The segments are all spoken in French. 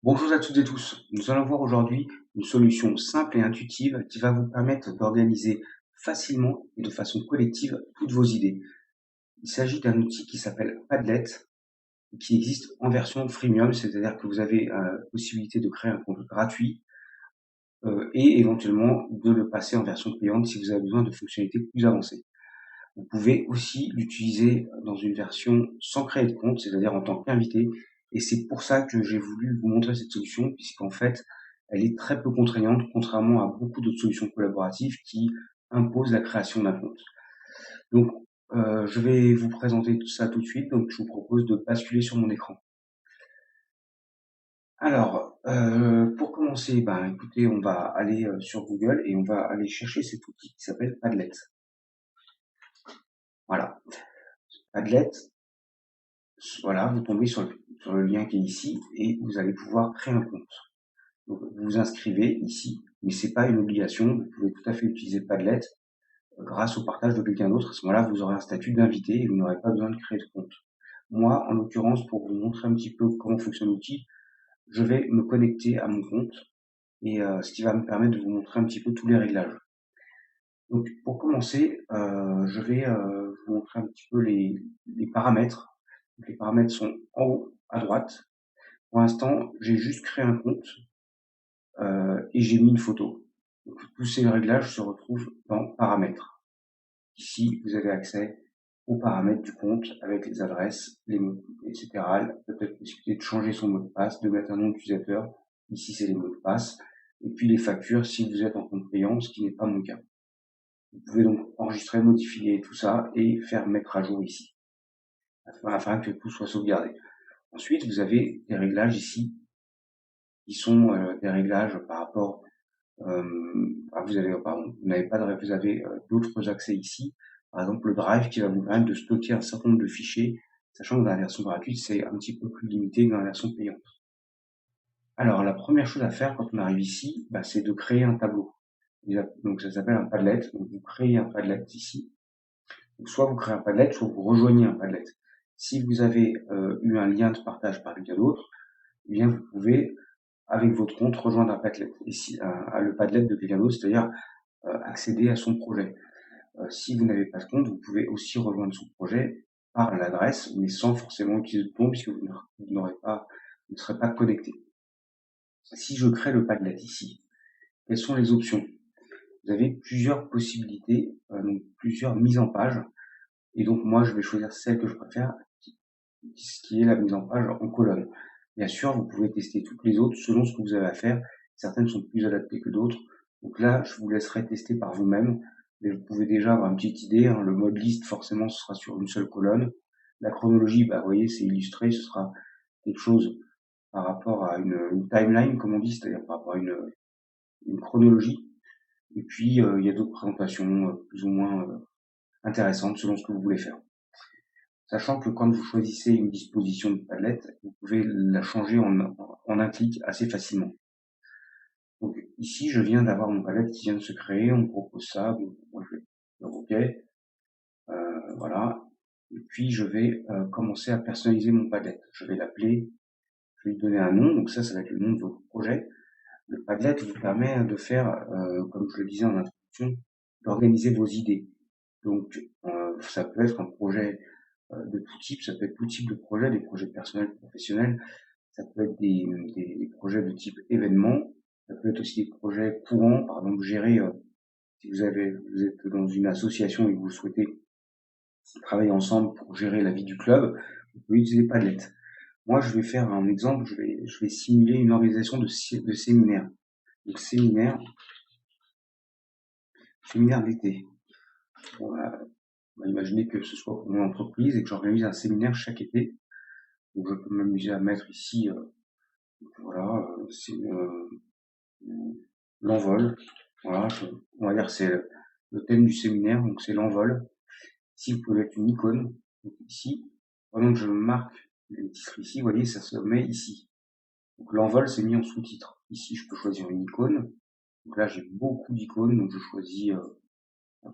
Bonjour à toutes et tous. Nous allons voir aujourd'hui une solution simple et intuitive qui va vous permettre d'organiser facilement et de façon collective toutes vos idées. Il s'agit d'un outil qui s'appelle Padlet, qui existe en version freemium, c'est-à-dire que vous avez la possibilité de créer un compte gratuit et éventuellement de le passer en version payante si vous avez besoin de fonctionnalités plus avancées. Vous pouvez aussi l'utiliser dans une version sans créer de compte, c'est-à-dire en tant qu'invité. Et c'est pour ça que j'ai voulu vous montrer cette solution, puisqu'en fait, elle est très peu contraignante, contrairement à beaucoup d'autres solutions collaboratives qui imposent la création d'un compte. Donc, je vais vous présenter tout ça tout de suite. Donc, je vous propose de basculer sur mon écran. Alors, pour commencer, écoutez, on va aller sur Google et on va aller chercher cet outil qui s'appelle Padlet. Voilà, Padlet. Voilà, vous tombez sur le lien qui est ici et vous allez pouvoir créer un compte. Donc, vous vous inscrivez ici, mais c'est pas une obligation. Vous pouvez tout à fait utiliser Padlet grâce au partage de quelqu'un d'autre. À ce moment-là, vous aurez un statut d'invité et vous n'aurez pas besoin de créer de compte. Moi, en l'occurrence, pour vous montrer un petit peu comment fonctionne l'outil, je vais me connecter à mon compte et ce qui va me permettre de vous montrer un petit peu tous les réglages. Donc, pour commencer, je vais vous montrer un petit peu les paramètres. Donc, les paramètres sont en haut à droite. Pour l'instant, j'ai juste créé un compte et j'ai mis une photo. Donc, tous ces réglages se retrouvent dans paramètres. Ici, vous avez accès aux paramètres du compte avec les adresses, les mots, etc. Peut-être possibilité de changer son mot de passe, de mettre un nom d'utilisateur. Ici, c'est les mots de passe. Et puis les factures si vous êtes en compte payant, ce qui n'est pas mon cas. Vous pouvez donc enregistrer, modifier tout ça et faire mettre à jour ici, afin que tout soit sauvegardé. Ensuite, vous avez des réglages ici qui sont des réglages par rapport vous avez d'autres accès ici. Par exemple, le Drive qui va vous permettre de stocker un certain nombre de fichiers, sachant que dans la version gratuite, c'est un petit peu plus limité que dans la version payante. Alors, la première chose à faire quand on arrive ici, c'est de créer un tableau. Donc, ça s'appelle un Padlet. Donc, vous créez un Padlet ici. Donc, soit vous créez un Padlet, soit vous rejoignez un Padlet. Si vous avez eu un lien de partage par quelqu'un d'autre, eh bien, vous pouvez, avec votre compte, rejoindre un Padlet. Ici, le Padlet de quelqu'un d'autre, c'est-à-dire accéder à son projet. Si vous n'avez pas de compte, vous pouvez aussi rejoindre son projet par l'adresse, mais sans forcément utiliser de compte, puisque vous ne serez pas connecté. Si je crée le Padlet ici, quelles sont les options? Vous avez plusieurs possibilités, donc plusieurs mises en page, et donc moi je vais choisir celle que je préfère, qui est la mise en page en colonne. Bien sûr, vous pouvez tester toutes les autres selon ce que vous avez à faire. Certaines sont plus adaptées que d'autres. Donc là, je vous laisserai tester par vous-même. Mais vous pouvez déjà avoir une petite idée. Le mode liste, forcément, ce sera sur une seule colonne. La chronologie, vous voyez, c'est illustré. Ce sera quelque chose par rapport à une timeline, comme on dit, c'est-à-dire par rapport à une chronologie. Et puis, il y a d'autres présentations plus ou moins intéressantes selon ce que vous voulez faire. Sachant que quand vous choisissez une disposition de Padlet, vous pouvez la changer en un clic assez facilement. Donc ici, je viens d'avoir mon Padlet qui vient de se créer, on me propose ça, bon, moi je vais dire OK, voilà. Et puis je vais commencer à personnaliser mon Padlet. Je vais l'appeler, je vais lui donner un nom, donc ça va être le nom de votre projet. Le Padlet vous permet de faire, comme je le disais en introduction, d'organiser vos idées. Donc ça peut être un projet de tout type, ça peut être tout type de projet, des projets personnels, professionnels, ça peut être des projets de type événement, ça peut être aussi des projets courants, par exemple gérer, si vous êtes dans une association et que vous souhaitez travailler ensemble pour gérer la vie du club, vous pouvez utiliser Padlet. Moi, je vais faire un exemple, je vais simuler une organisation de séminaire. Donc séminaire d'été. On va imaginer que ce soit pour mon entreprise et que j'organise un séminaire chaque été. Donc je peux m'amuser à mettre ici, voilà, c'est l'envol. Voilà, on va dire que c'est le thème du séminaire, donc c'est l'envol. Ici, vous pouvez mettre une icône. Donc ici, pendant que je marque les titres ici, vous voyez, ça se met ici. Donc l'envol, c'est mis en sous-titre. Ici, je peux choisir une icône. Donc là, j'ai beaucoup d'icônes, donc je choisis,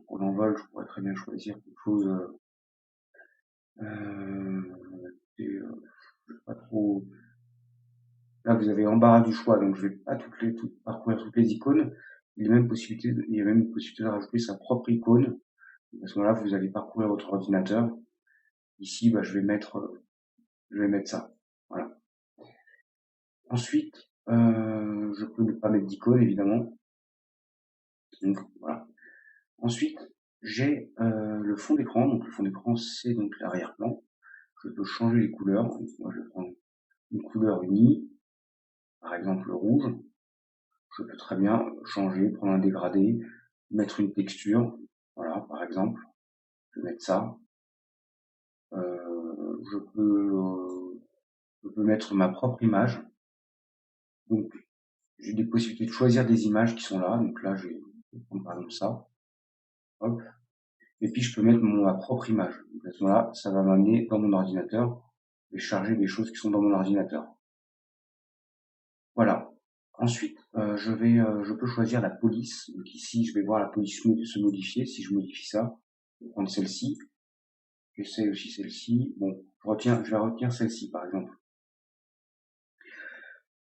pour l'envol, je pourrais très bien choisir quelque chose, pas trop là, vous avez l'embarras du choix, donc je vais pas parcourir toutes les icônes. Il y a même une possibilité de rajouter sa propre icône. À ce moment-là, vous allez parcourir votre ordinateur. Ici, je vais mettre ça. Voilà. Ensuite, je peux ne pas mettre d'icône, évidemment. Donc, voilà. Ensuite, j'ai le fond d'écran. Donc, le fond d'écran, c'est donc l'arrière-plan. Je peux changer les couleurs. Donc, moi, je vais prendre une couleur unie, par exemple le rouge. Je peux très bien changer, prendre un dégradé, mettre une texture. Voilà, par exemple. Je vais mettre ça. Je peux mettre ma propre image. Donc, j'ai des possibilités de choisir des images qui sont là. Donc là, je vais prendre par exemple ça. Hop. Et puis, je peux mettre ma propre image. Donc à ce moment-là, ça va m'amener dans mon ordinateur et charger des choses qui sont dans mon ordinateur. Voilà. Ensuite, je peux choisir la police. Donc ici, je vais voir la police se modifier. Si je modifie ça, je vais prendre celle-ci. J'essaie aussi celle-ci. Bon, je vais retenir celle-ci, par exemple.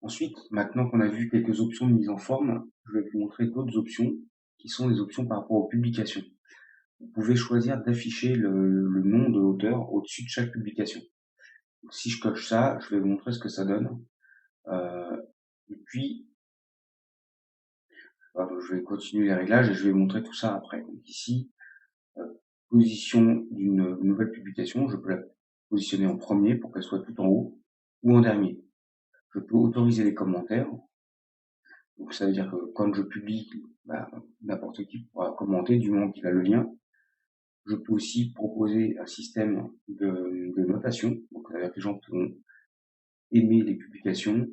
Ensuite, maintenant qu'on a vu quelques options de mise en forme, je vais vous montrer d'autres options qui sont les options par rapport aux publications. Vous pouvez choisir d'afficher le nom de l'auteur au-dessus de chaque publication. Donc, si je coche ça, je vais vous montrer ce que ça donne. Et puis, je vais continuer les réglages et je vais vous montrer tout ça après. Donc ici, position d'une nouvelle publication, je peux la positionner en premier pour qu'elle soit tout en haut ou en dernier. Je peux autoriser les commentaires. Donc ça veut dire que quand je publie, n'importe qui pourra commenter du moment qu'il a le lien. Je peux aussi proposer un système de notation. Donc ça veut dire que les gens pourront aimer les publications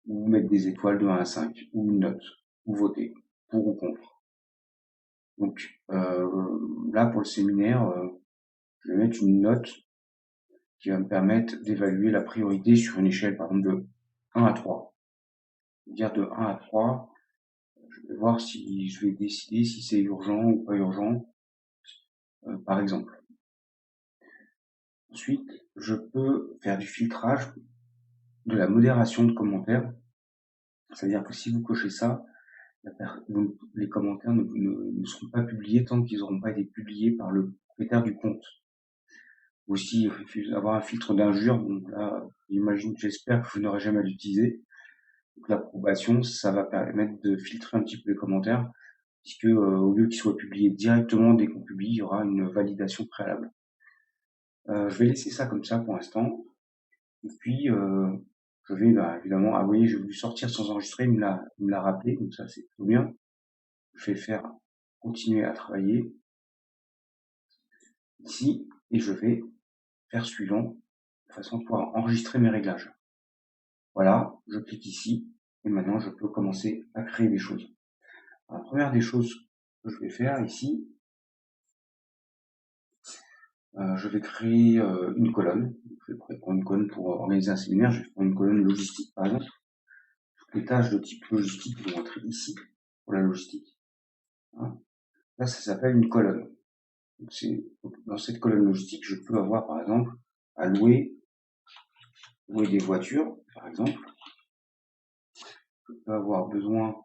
ou mettre des étoiles de 1 à 5 ou une note ou voter pour ou contre. Donc là pour le séminaire, je vais mettre une note qui va me permettre d'évaluer la priorité sur une échelle par exemple de 1 à 3. Dire de 1 à 3, je vais voir si je vais décider si c'est urgent ou pas urgent, par exemple. Ensuite, je peux faire du filtrage, de la modération de commentaires. C'est-à-dire que si vous cochez ça, les commentaires ne seront pas publiés tant qu'ils n'auront pas été publiés par le propriétaire du compte. Aussi, avoir un filtre d'injures, donc là, j'espère que je n'aurai jamais à l'utiliser. Donc l'approbation, ça va permettre de filtrer un petit peu les commentaires, puisque au lieu qu'ils soient publiés directement dès qu'on publie, il y aura une validation préalable. Je vais laisser ça comme ça pour l'instant. Et puis, je vais évidemment, vous voyez, j'ai voulu sortir sans enregistrer, il me l'a rappelé, donc ça c'est plutôt bien. Je vais continuer à travailler ici, et je vais faire suivant, de façon à pouvoir enregistrer mes réglages. Voilà, je clique ici, et maintenant je peux commencer à créer des choses. Alors, la première des choses que je vais faire ici, je vais créer une colonne. Je vais prendre une colonne pour organiser un séminaire, je vais prendre une colonne logistique par exemple. Toutes les tâches de type logistique vont être ici, pour la logistique. Hein. Là, ça s'appelle une colonne. Donc, dans cette colonne logistique, je peux avoir par exemple à louer des voitures, par exemple. Je peux avoir besoin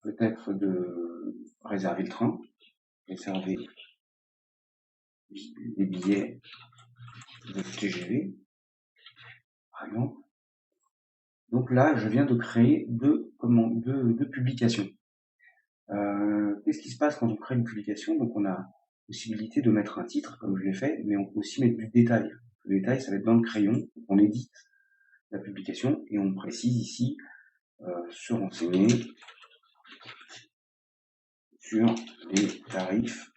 peut-être de réserver le train, réserver des billets de TGV, par exemple. Donc là, je viens de créer deux publications. Qu'est-ce qui se passe quand on crée une publication? Donc on a possibilité de mettre un titre, comme je l'ai fait, mais on peut aussi mettre du détail. Le détail, ça va être dans le crayon. On édite la publication et on précise ici se renseigner sur les tarifs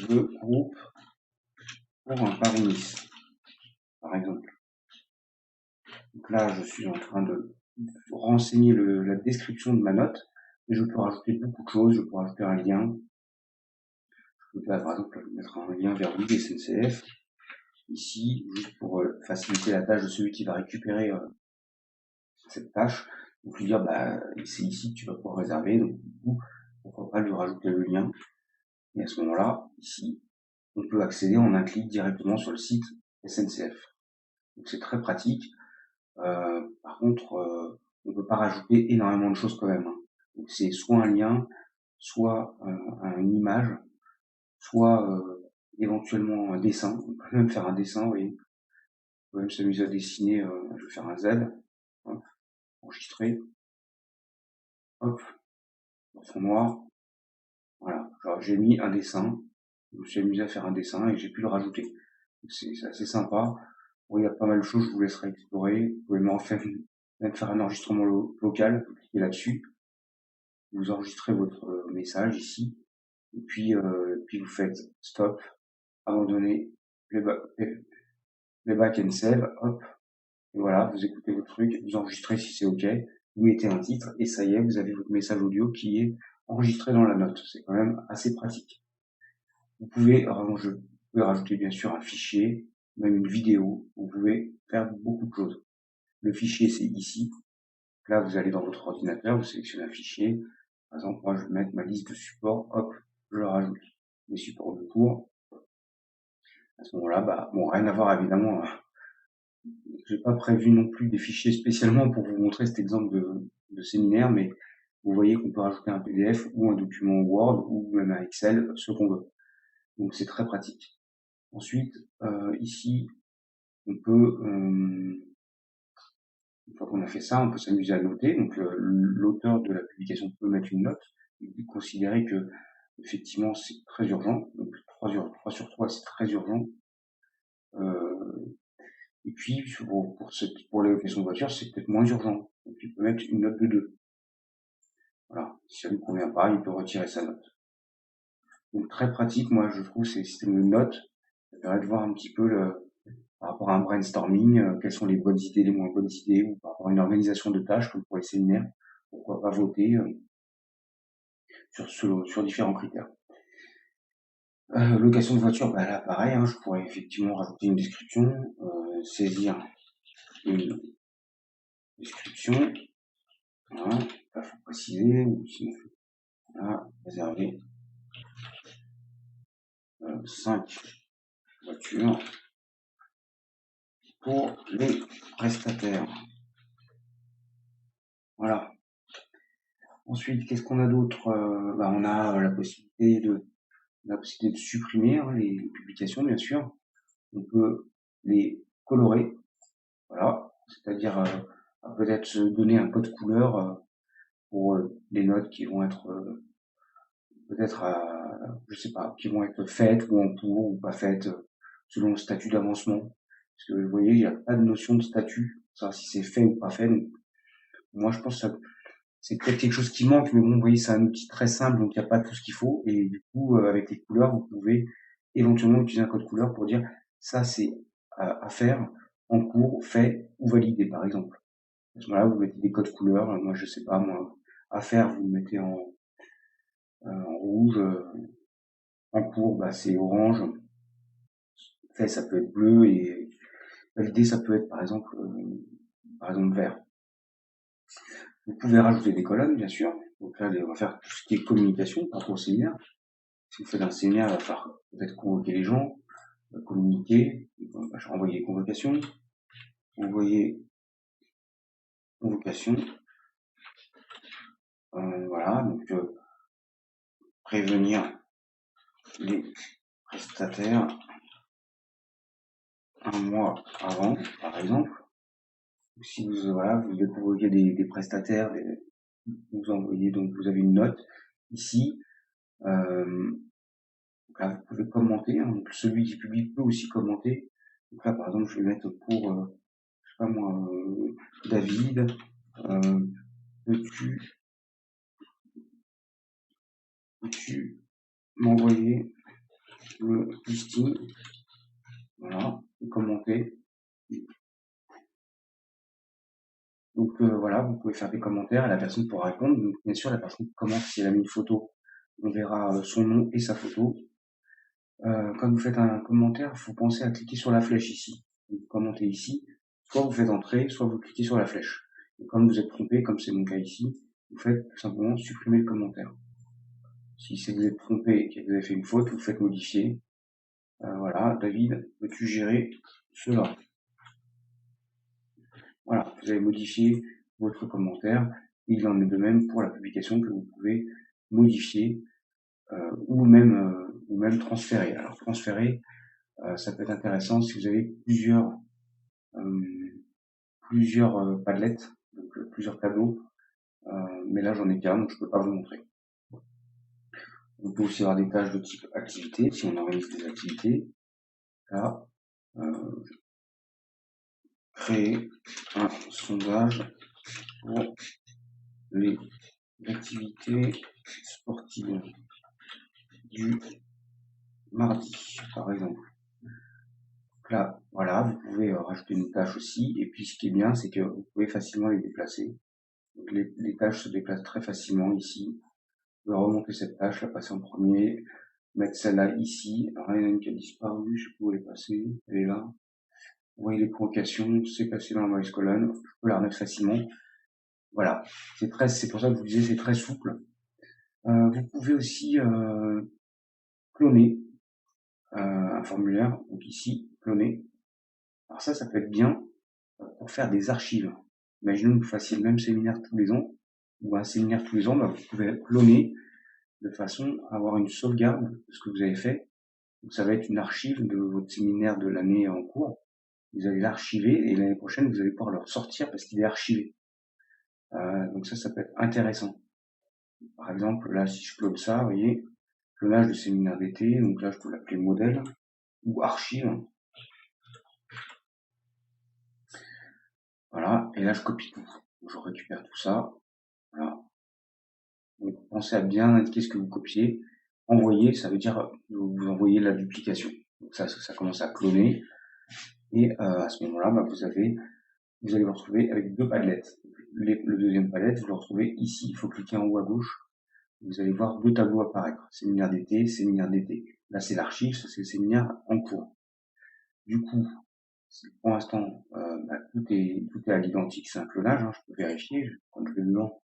de groupe pour un Paris-Nice, par exemple. Donc là, je suis en train de renseigner la description de ma note, et je peux rajouter beaucoup de choses. Je peux rajouter un lien. Je peux par exemple mettre un lien vers Bouygues SNCF, ici, juste pour faciliter la tâche de celui qui va récupérer cette tâche. Donc lui dire, c'est ici que tu vas pouvoir réserver, donc du coup, pourquoi pas lui rajouter le lien. Et à ce moment-là, ici, on peut accéder en un clic directement sur le site SNCF. Donc c'est très pratique. Par contre, peut pas rajouter énormément de choses quand même, hein. Donc c'est soit un lien, soit une image, soit éventuellement un dessin. On peut même faire un dessin, vous voyez. On peut même s'amuser à dessiner, je vais faire un Z, hop, enregistrer, hop, dans fond noir, voilà. Alors j'ai mis un dessin, je me suis amusé à faire un dessin et j'ai pu le rajouter. C'est assez sympa. Bon, il y a pas mal de choses, je vous laisserai explorer. Vous pouvez même faire un enregistrement vocal, vous cliquez là-dessus, vous enregistrez votre message ici, et puis vous faites stop, abandonner, playback and save, hop, et voilà, vous écoutez votre truc, vous enregistrez si c'est OK, vous mettez un titre, et ça y est, vous avez votre message audio qui est enregistré dans la note. C'est quand même assez pratique. Vous pouvez rajouter bien sûr un fichier, même une vidéo, vous pouvez faire beaucoup de choses. Le fichier, c'est ici. Là, vous allez dans votre ordinateur, vous sélectionnez un fichier. Par exemple, moi, je vais mettre ma liste de supports, hop, je le rajoute. Les supports de cours. À ce moment-là, bah, bon, rien à voir évidemment. J'ai pas prévu non plus des fichiers spécialement pour vous montrer cet exemple de séminaire, mais vous voyez qu'on peut rajouter un PDF ou un document Word ou même un Excel, ce qu'on veut. Donc c'est très pratique. Ensuite, ici, on peut, une fois qu'on a fait ça, on peut s'amuser à noter. Donc l'auteur de la publication peut mettre une note et considérer que effectivement c'est très urgent. Donc 3 sur 3 c'est très urgent. Et puis pour les locations de voiture, c'est peut-être moins urgent. Donc il peut mettre une note de 2. Voilà. Si ça ne lui convient pas, il peut retirer sa note. Donc très pratique, moi je trouve ces systèmes de notes. Ça permet de voir un petit peu par rapport à un brainstorming, quelles sont les bonnes idées, les moins bonnes idées, ou par rapport à une organisation de tâches, comme pour les séminaires, pourquoi pas voter sur différents critères. Location de voiture, bah là pareil, hein, je pourrais effectivement rajouter une description, saisir une description, voilà, il faut préciser, ou sinon, voilà, réserver 5 voitures pour les prestataires. Voilà. Ensuite, qu'est-ce qu'on a d'autre? On a la possibilité de supprimer les publications, bien sûr. On peut les colorer, voilà, c'est-à-dire peut-être se donner un code couleur pour les notes qui vont être peut-être, je sais pas, qui vont être faites ou en cours ou pas faites, selon le statut d'avancement. Parce que vous voyez, il n'y a pas de notion de statut, savoir si c'est fait ou pas fait. Donc, moi, je pense que c'est peut-être quelque chose qui manque, mais bon, vous voyez, c'est un outil très simple, donc il n'y a pas tout ce qu'il faut. Et du coup, avec les couleurs, vous pouvez éventuellement utiliser un code couleur pour dire ça, c'est à faire en cours, fait ou validé, par exemple. À ce moment-là, vous mettez des codes couleurs. Moi, je sais pas, moi, à faire, vous le mettez en rouge. En cours, bah, c'est orange. Fait, ça peut être bleu et validé, ça peut être par exemple vert. Vous pouvez rajouter des colonnes, bien sûr. Donc là, on va faire tout ce qui est communication par rapport au séminaire. Si vous faites un séminaire, il va falloir peut-être convoquer les gens, communiquer, envoyer convocation, envoyer convocation. Voilà, donc prévenir les prestataires un mois avant, par exemple. Si vous, voilà, vous devez convoquer des prestataires, vous envoyez, donc vous avez une note ici. Là, vous pouvez commenter, hein, donc celui qui publie peut aussi commenter. Donc là, par exemple, je vais mettre pour, je sais pas moi, David, peux-tu m'envoyer le listing? Voilà, commenter. Donc voilà, vous pouvez faire des commentaires et la personne pourra répondre. Donc, bien sûr, la personne qui commente, si elle a mis une photo, on verra son nom et sa photo. Quand vous faites un commentaire, il faut penser à cliquer sur la flèche ici. Vous commentez ici, soit vous faites entrer, soit vous cliquez sur la flèche. Et comme vous êtes trompé, comme c'est mon cas ici, vous faites tout simplement supprimer le commentaire. Si vous êtes trompé et que vous avez fait une faute, vous faites modifier. Voilà, David, peux-tu gérer cela? Voilà, vous avez modifié votre commentaire. Il en est de même pour la publication que vous pouvez modifier ou même transférer. Alors transférer, ça peut être intéressant si vous avez plusieurs Padlet, donc plusieurs tableaux, mais là j'en ai qu'un, donc je peux pas vous montrer. On peut aussi avoir des tâches de type activité, si on organise des activités. Là, créer un sondage pour les activités sportives du mardi, par exemple. Donc là, voilà, vous pouvez rajouter une tâche aussi. Et puis, ce qui est bien, c'est que vous pouvez facilement les déplacer. Donc, les tâches se déplacent très facilement ici. Vous pouvez remonter cette tâche, la passer en premier, mettre celle-là ici. Alors, il y en a une qui a disparu, je sais pas où elle est passée. Elle est là. Vous voyez les convocations, c'est passé dans la mauvaise colonne. Je peux la remettre facilement. Voilà. C'est pour ça que je vous disais, c'est très souple. Vous pouvez aussi cloner un formulaire. Donc ici, cloner. Alors ça peut être bien pour faire des archives. Imaginons que vous fassiez le même séminaire tous les ans, ou un séminaire tous les ans, vous pouvez cloner de façon à avoir une sauvegarde de ce que vous avez fait. Donc ça va être une archive de votre séminaire de l'année en cours. Vous allez l'archiver et l'année prochaine, vous allez pouvoir le ressortir parce qu'il est archivé. Donc ça peut être intéressant. Par exemple, là, si je clone ça, vous voyez, clonage de séminaire d'été, donc là, je peux l'appeler modèle ou archive. Voilà, et là, je copie tout. Donc, je récupère tout ça. Voilà. Donc, pensez à bien indiquer ce que vous copiez. Envoyer, ça veut dire vous envoyez la duplication. Donc ça commence à cloner. Et à ce moment-là, vous allez vous retrouver avec deux Padlets. Le deuxième Padlet, vous le retrouvez ici. Il faut cliquer en haut à gauche. Vous allez voir deux tableaux apparaître. Séminaire d'été, séminaire d'été. Là, c'est l'archive, ça c'est le séminaire en cours. Du coup, pour l'instant, tout est à l'identique, c'est un clonage. Je peux vérifier. Quand je vais dedans,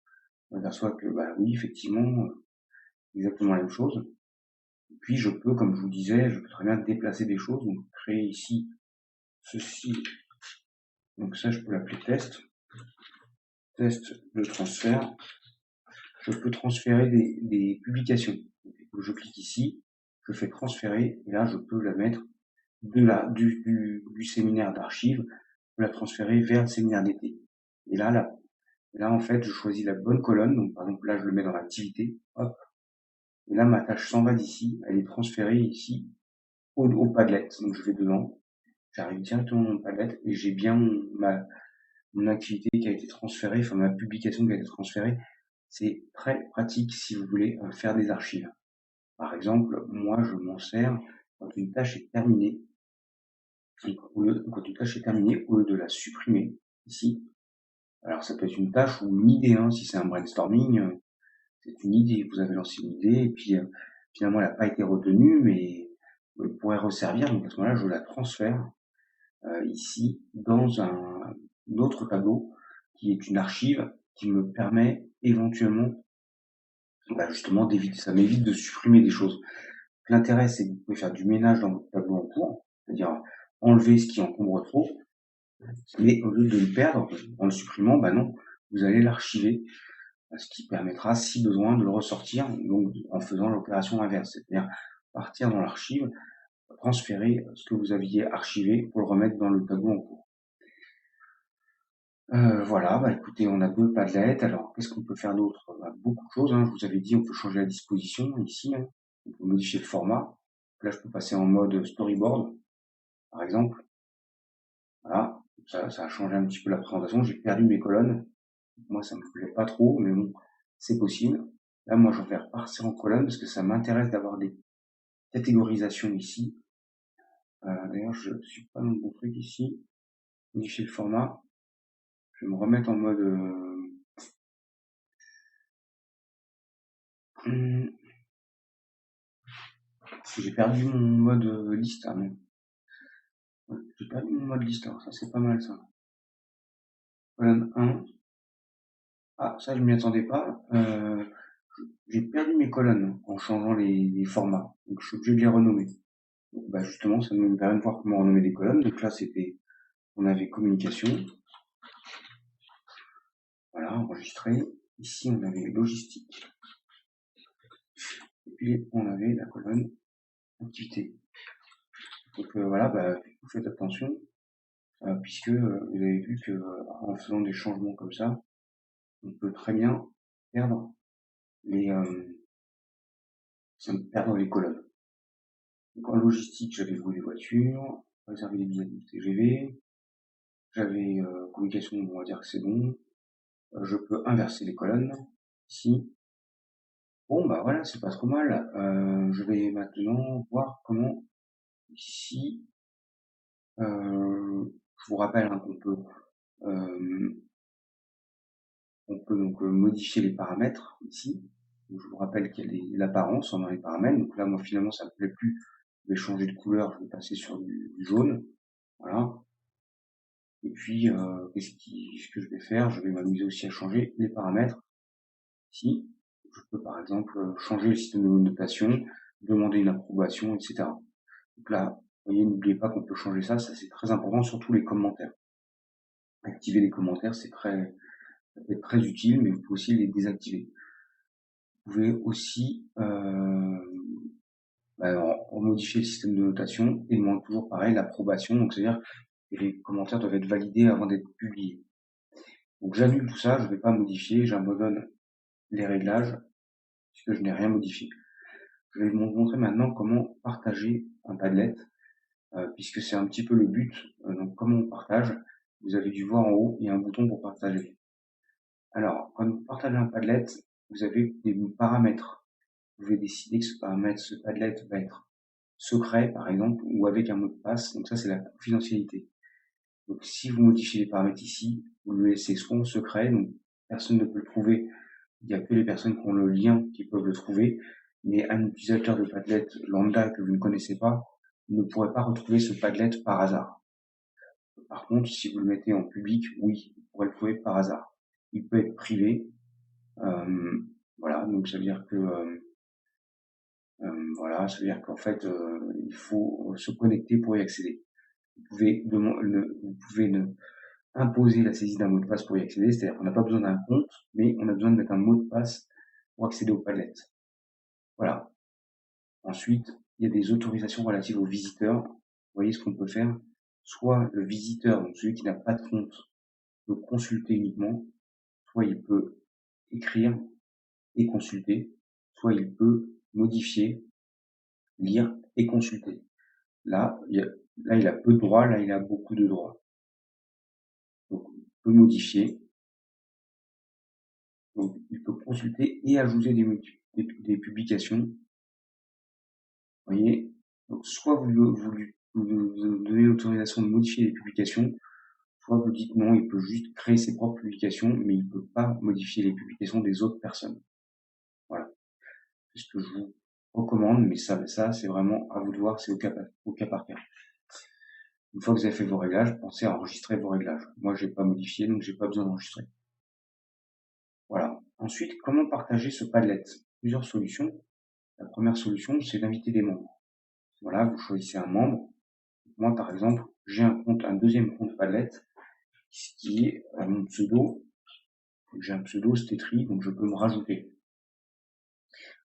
on aperçoit que oui, effectivement, exactement la même chose. Et puis je peux, comme je vous disais, je peux très bien déplacer des choses. Donc créer ici ceci. Donc ça, je peux l'appeler test. Test de transfert. Je peux transférer des publications. Donc, je clique ici, je fais transférer, et là je peux la mettre du séminaire d'archives, la transférer vers le séminaire d'été. Et là, en fait, je choisis la bonne colonne. Donc par exemple, là, je le mets dans l'activité. Hop. Et là, ma tâche s'en va d'ici. Elle est transférée ici au Padlet. Donc je vais dedans. J'arrive directement dans mon Padlet et j'ai bien mon activité qui a été transférée, enfin ma publication qui a été transférée. C'est très pratique si vous voulez faire des archives. Par exemple, moi, je m'en sers quand une tâche est terminée. Quand une tâche est terminée, au lieu de la supprimer ici, alors ça peut être une tâche ou une idée, si c'est un brainstorming, c'est une idée, vous avez lancé une idée, et puis finalement elle n'a pas été retenue, mais elle pourrait resservir, donc à ce moment-là, je la transfère ici dans un autre tableau qui est une archive qui me permet éventuellement justement d'éviter, ça m'évite de supprimer des choses. L'intérêt, c'est que vous pouvez faire du ménage dans votre tableau en cours, c'est-à-dire enlever ce qui encombre trop, mais au lieu de le perdre en le supprimant, non, vous allez l'archiver, ce qui permettra, si besoin, de le ressortir, donc en faisant l'opération inverse, c'est-à-dire partir dans l'archive, transférer ce que vous aviez archivé pour le remettre dans le tableau en cours. Voilà, écoutez, on a deux Padlets. Alors, qu'est-ce qu'on peut faire d'autre? Beaucoup de choses. Je vous avais dit, on peut changer la disposition ici. On peut modifier le format. Là, je peux passer en mode storyboard, par exemple. Voilà, ça a changé un petit peu la présentation. J'ai perdu mes colonnes. Moi, ça me plaît pas trop, mais bon, c'est possible. Là, moi, je vais repartir en colonne parce que ça m'intéresse d'avoir des catégorisations ici. D'ailleurs, je ne suis pas dans le bon truc ici. Modifier le format. Je vais me remettre en mode... J'ai perdu mon mode liste. Ah non. J'ai perdu mon mode liste. Alors ça, c'est pas mal ça. Colonne 1. Ah, ça, je m'y attendais pas. J'ai perdu mes colonnes en changeant les formats. Donc, je suis obligé de les renommer. Donc, justement, ça me permet de voir comment renommer les colonnes. Donc là, on avait communication. Voilà, enregistrer. Ici, on avait logistique. Et puis, on avait la colonne activité. Donc voilà, vous faites attention, puisque vous avez vu que en faisant des changements comme ça, on peut très bien perdre perdre les colonnes. Donc en logistique, j'avais loué des voitures, réservé des billets de TGV, j'avais communication, on va dire que c'est bon. Je peux inverser les colonnes ici. Bon bah voilà, c'est pas trop mal. Je vais maintenant voir comment ici, je vous rappelle hein, on peut donc modifier les paramètres ici. Donc, je vous rappelle qu'il y a l'apparence dans les paramètres. Donc là, moi finalement, ça me plaît plus. Je vais changer de couleur, je vais passer sur du jaune. Voilà. Et puis, ce que je vais faire? Je vais m'amuser aussi à changer les paramètres. Ici, je peux par exemple changer le système de notation, demander une approbation, etc. Donc là, vous voyez, n'oubliez pas qu'on peut changer ça, ça c'est très important, surtout les commentaires. Activer les commentaires, ça peut être très utile, mais vous pouvez aussi les désactiver. Vous pouvez aussi modifier le système de notation et demander toujours pareil l'approbation, donc c'est-à-dire que les commentaires doivent être validés avant d'être publiés. Donc j'annule tout ça, je ne vais pas modifier, j'abandonne les réglages puisque je n'ai rien modifié. Je vais vous montrer maintenant comment partager un Padlet, puisque c'est un petit peu le but. Donc comment on partage? Vous avez dû voir en haut, il y a un bouton pour partager. Alors, quand vous partagez un Padlet, vous avez des paramètres. Vous pouvez décider que ce Padlet va être secret, par exemple, ou avec un mot de passe. Donc ça, c'est la confidentialité. Donc si vous modifiez les paramètres ici, vous le laissez soit en secret, donc personne ne peut le trouver. Il n'y a que les personnes qui ont le lien qui peuvent le trouver. Mais un utilisateur de Padlet lambda que vous ne connaissez pas ne pourrait pas retrouver ce Padlet par hasard. Par contre, si vous le mettez en public, oui, vous pourrez le trouver par hasard. Il peut être privé. Voilà, donc ça veut dire que voilà, ça veut dire qu'en fait, il faut se connecter pour y accéder. Vous pouvez imposer la saisie d'un mot de passe pour y accéder, c'est-à-dire qu'on n'a pas besoin d'un compte, mais on a besoin de mettre un mot de passe pour accéder au Padlet. Voilà. Ensuite, il y a des autorisations relatives aux visiteurs. Vous voyez ce qu'on peut faire? Soit le visiteur, donc celui qui n'a pas de compte, peut consulter uniquement, soit il peut écrire et consulter, soit il peut modifier, lire et consulter. Là, il a peu de droits, là, il a beaucoup de droits. Donc, il peut modifier. Donc, il peut consulter et ajouter des publications. Vous voyez? Donc, soit vous lui donnez l'autorisation de modifier les publications, soit vous dites non, il peut juste créer ses propres publications, mais il ne peut pas modifier les publications des autres personnes. Voilà. C'est ce que je vous recommande, mais ça c'est vraiment à vous de voir, c'est au cas par cas. Une fois que vous avez fait vos réglages, pensez à enregistrer vos réglages. Moi, je n'ai pas modifié, donc je n'ai pas besoin d'enregistrer. Voilà. Ensuite, comment partager ce Padlet? Plusieurs solutions. La première solution, c'est d'inviter des membres. Voilà, vous choisissez un membre. Moi, par exemple, j'ai un deuxième compte Padlet, qui est mon pseudo. J'ai un pseudo Stetri, donc je peux me rajouter.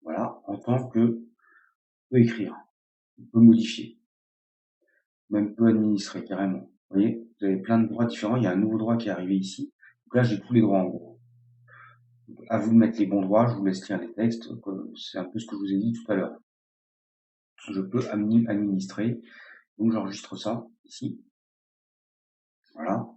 Voilà, en tant que peut écrire, on peut modifier, même peut administrer carrément. Vous voyez, vous avez plein de droits différents. Il y a un nouveau droit qui est arrivé ici. Donc là, j'ai tous les droits en gros. Donc, à vous de mettre les bons droits. Je vous laisse lire les textes. C'est un peu ce que je vous ai dit tout à l'heure. Je peux administrer. Donc j'enregistre ça ici. Voilà.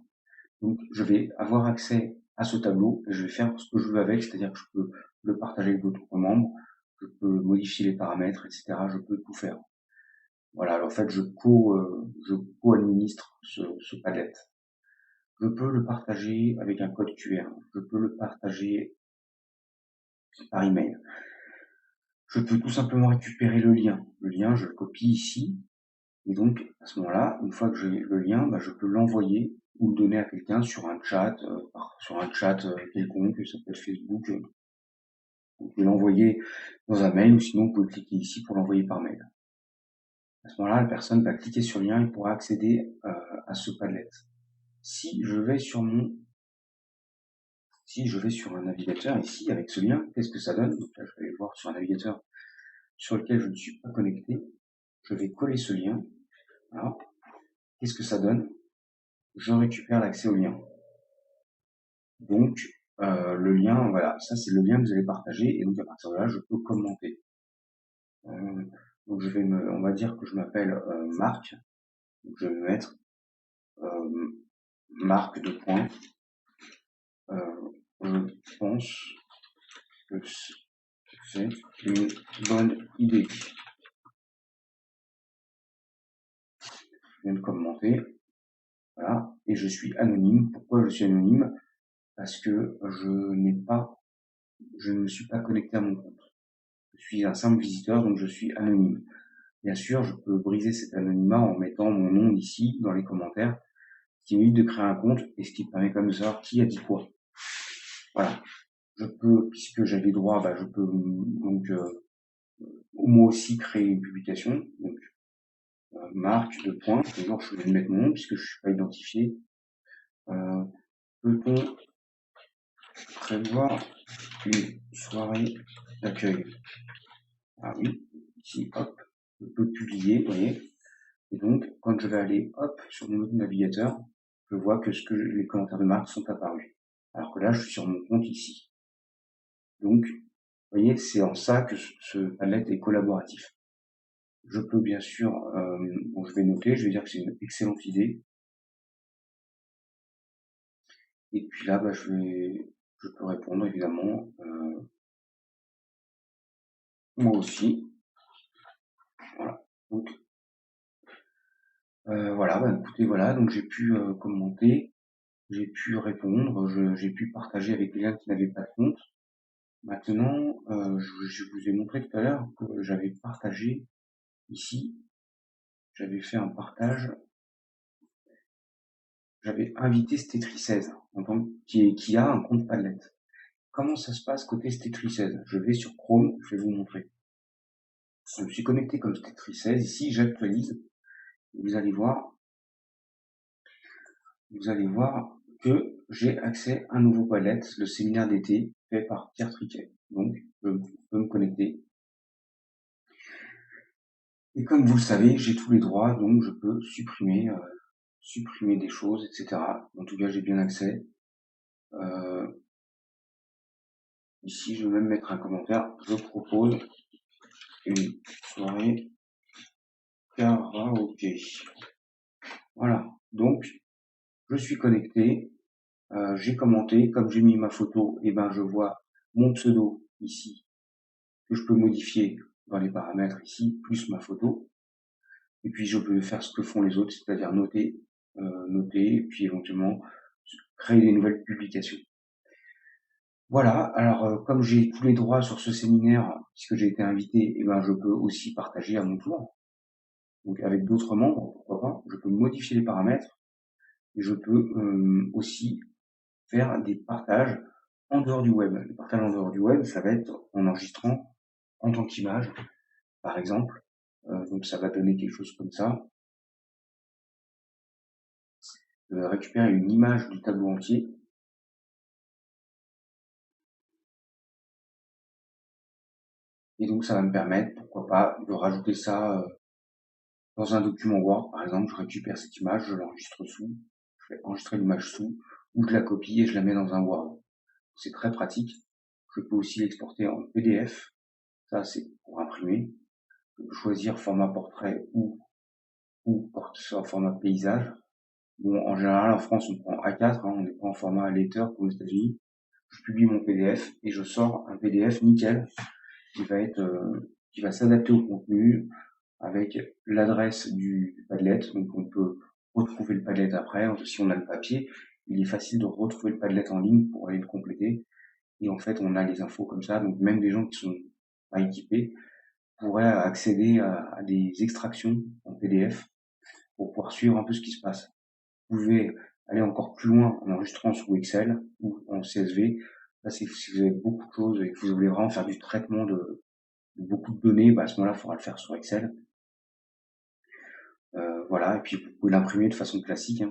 Donc je vais avoir accès à ce tableau et je vais faire ce que je veux avec, c'est-à-dire que je peux le partager avec d'autres membres, je peux modifier les paramètres, etc. Je peux tout faire. Voilà, alors en fait, je co-administre ce Padlet. Je peux le partager avec un code QR. Je peux le partager par email. Je peux tout simplement récupérer le lien. Le lien, je le copie ici. Et donc, à ce moment-là, une fois que j'ai le lien, je peux l'envoyer ou le donner à quelqu'un sur un chat, quelconque, ça peut être Facebook. Vous pouvez l'envoyer dans un mail ou sinon vous pouvez cliquer ici pour l'envoyer par mail. À ce moment-là, la personne va cliquer sur le lien et pourra accéder à ce Padlet. Si je vais sur mon Si je vais sur un navigateur ici avec ce lien, qu'est-ce que ça donne? Donc là, je vais aller voir sur un navigateur sur lequel je ne suis pas connecté. Je vais coller ce lien. Voilà. Qu'est-ce que ça donne? Je récupère l'accès au lien. Donc, le lien, voilà, ça c'est le lien que vous allez partager, et donc à partir de là, je peux commenter. Donc on va dire que je m'appelle Marc. Donc je vais mettre Marc de point. Je pense que c'est une bonne idée. Je viens de commenter. Voilà. Et je suis anonyme. Pourquoi je suis anonyme? Parce que je ne me suis pas connecté à mon compte. Je suis un simple visiteur, donc je suis anonyme. Bien sûr, je peux briser cet anonymat en mettant mon nom ici dans les commentaires, ce qui m'évite de créer un compte et ce qui permet quand même de savoir qui a dit quoi. Voilà. Je peux, puisque j'ai des droits, je peux donc moi aussi créer une publication. Donc marque de point, toujours je vais mettre mon nom puisque je ne suis pas identifié. Peut-on prévoir une soirée d'accueil? Ah oui, ici, hop, je peux publier, vous voyez. Et donc, quand je vais aller, hop, sur mon autre navigateur, je vois que les commentaires de Marc sont apparus. Alors que là, je suis sur mon compte ici. Donc, vous voyez, c'est en ça que ce Padlet est collaboratif. Je peux bien sûr, je vais noter, je vais dire que c'est une excellente idée. Et puis là, je peux répondre évidemment, moi aussi. Voilà. Donc, voilà, écoutez, voilà, donc j'ai pu commenter, j'ai pu répondre, j'ai pu partager avec les gens qui n'avaient pas de compte. Maintenant, je vous ai montré tout à l'heure que j'avais partagé ici, j'avais fait un partage, j'avais invité Stetri16 qui a un compte Padlet. Comment ça se passe côté Stetri16? Je vais sur Chrome, je vais vous montrer. Je me suis connecté comme Stetri16, ici j'actualise, vous allez voir que j'ai accès à un nouveau Padlet, le séminaire d'été fait par Pierre Triquet. Donc, je peux me connecter. Et comme vous le savez, j'ai tous les droits, donc je peux supprimer des choses, etc. En tout cas, j'ai bien accès. Ici, je vais même mettre un commentaire. Je propose une soirée karaoké. Voilà. Donc, je suis connecté. J'ai commenté. Comme j'ai mis ma photo, je vois mon pseudo ici que je peux modifier dans les paramètres ici, plus ma photo. Et puis, je peux faire ce que font les autres, c'est-à-dire noter, et puis éventuellement créer des nouvelles publications. Voilà, alors comme j'ai tous les droits sur ce séminaire, puisque j'ai été invité, je peux aussi partager à mon tour. Donc avec d'autres membres, pourquoi pas. Je peux modifier les paramètres et je peux aussi faire des partages en dehors du web. Les partages en dehors du web, ça va être en enregistrant en tant qu'image, par exemple. Donc ça va donner quelque chose comme ça. Je vais récupérer une image du tableau entier. Et donc ça va me permettre, pourquoi pas, de rajouter ça dans un document Word. Par exemple, je récupère cette image, je l'enregistre sous, je fais enregistrer l'image sous, ou je la copie et je la mets dans un Word. C'est très pratique. Je peux aussi l'exporter en PDF. Ça, c'est pour imprimer. Je peux choisir format portrait ou format paysage. Bon, en général, en France, on prend A4, on n'est pas en format letter comme aux États-Unis. Je publie mon PDF et je sors un PDF nickel qui va s'adapter au contenu avec l'adresse du Padlet. Donc, on peut retrouver le Padlet après. Si on a le papier, il est facile de retrouver le Padlet en ligne pour aller le compléter. Et en fait, on a les infos comme ça. Donc, même des gens qui sont pas équipés pourraient accéder à des extractions en PDF pour pouvoir suivre un peu ce qui se passe. Vous pouvez aller encore plus loin en enregistrant sous Excel ou en CSV. Là, si vous avez beaucoup de choses et que vous voulez vraiment faire du traitement de beaucoup de données, à ce moment-là, il faudra le faire sur Excel. Voilà, et puis vous pouvez l'imprimer de façon classique.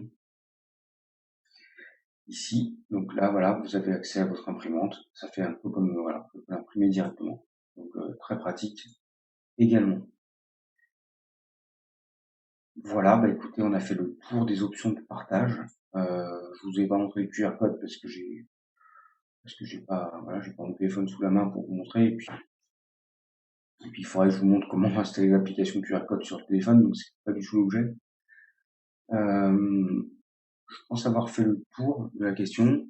ici. Donc là, voilà, vous avez accès à votre imprimante. Ça fait un peu comme, voilà, vous pouvez imprimer directement. Donc très pratique également. Voilà, bah écoutez, on a fait le tour des options de partage. Je vous ai pas montré le QR code parce que j'ai pas, voilà, j'ai pas mon téléphone sous la main pour vous montrer. Et puis il faudrait que je vous montre comment installer l'application QR code sur le téléphone, donc c'est pas du tout l'objet. Je pense avoir fait le tour de la question.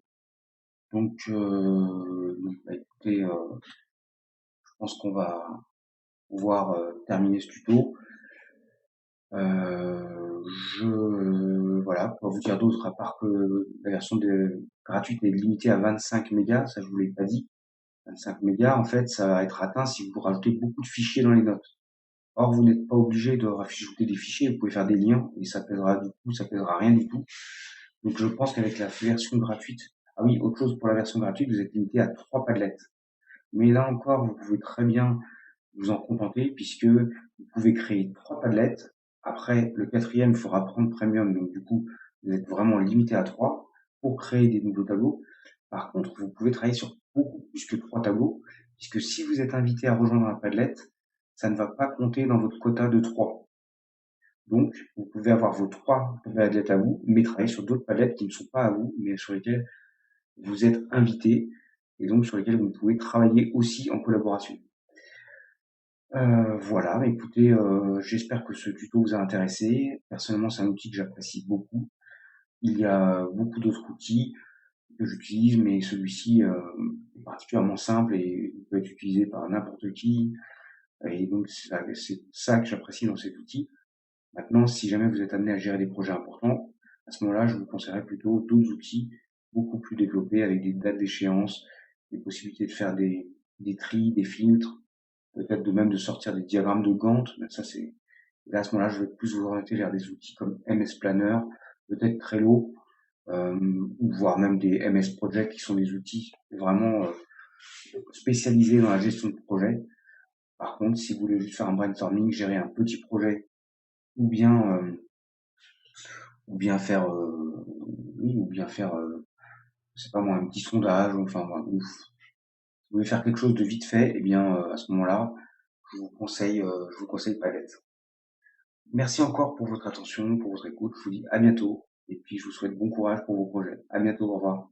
Donc, bah écoutez, je pense qu'on va pouvoir terminer ce tuto. Voilà, pour vous dire d'autre, à part que la version gratuite est limitée à 25 mégas, ça je vous l'ai pas dit. 25 mégas, en fait, ça va être atteint si vous rajoutez beaucoup de fichiers dans les notes. Or, vous n'êtes pas obligé de rajouter des fichiers, vous pouvez faire des liens et ça pèsera rien du tout. Donc, je pense qu'avec la version gratuite, ah oui, autre chose pour la version gratuite, vous êtes limité à 3 Padlet. Mais là encore, vous pouvez très bien vous en contenter puisque vous pouvez créer 3 Padlets. Après, le 4e, il faudra prendre Premium, donc du coup, vous êtes vraiment limité à 3 pour créer des nouveaux tableaux. Par contre, vous pouvez travailler sur beaucoup plus que 3 tableaux, puisque si vous êtes invité à rejoindre un Padlet, ça ne va pas compter dans votre quota de 3. Donc, vous pouvez avoir vos 3 Padlets à vous, mais travailler sur d'autres Padlets qui ne sont pas à vous, mais sur lesquels vous êtes invité, et donc sur lesquels vous pouvez travailler aussi en collaboration. Voilà, écoutez, j'espère que ce tuto vous a intéressé. Personnellement, c'est un outil que j'apprécie beaucoup. Il y a beaucoup d'autres outils que j'utilise, mais celui-ci est particulièrement simple et peut être utilisé par n'importe qui. Et donc, c'est ça que j'apprécie dans cet outil. Maintenant, si jamais vous êtes amené à gérer des projets importants, à ce moment-là, je vous conseillerais plutôt d'autres outils beaucoup plus développés avec des dates d'échéance, des possibilités de faire des tris, des filtres, peut-être de même de sortir des diagrammes de Gantt. Mais ça, là, à ce moment-là, je vais plus vous orienter vers des outils comme MS Planner, peut-être Trello, ou voire même des MS Project qui sont des outils vraiment spécialisés dans la gestion de projet. Par contre, si vous voulez juste faire un brainstorming, gérer un petit projet, ou bien faire, je sais pas moi, un petit sondage, enfin, ou si vous voulez faire quelque chose de vite fait, eh bien, à ce moment-là, je vous conseille Padlet. Merci encore pour votre attention, pour votre écoute. Je vous dis à bientôt et puis je vous souhaite bon courage pour vos projets. À bientôt, au revoir.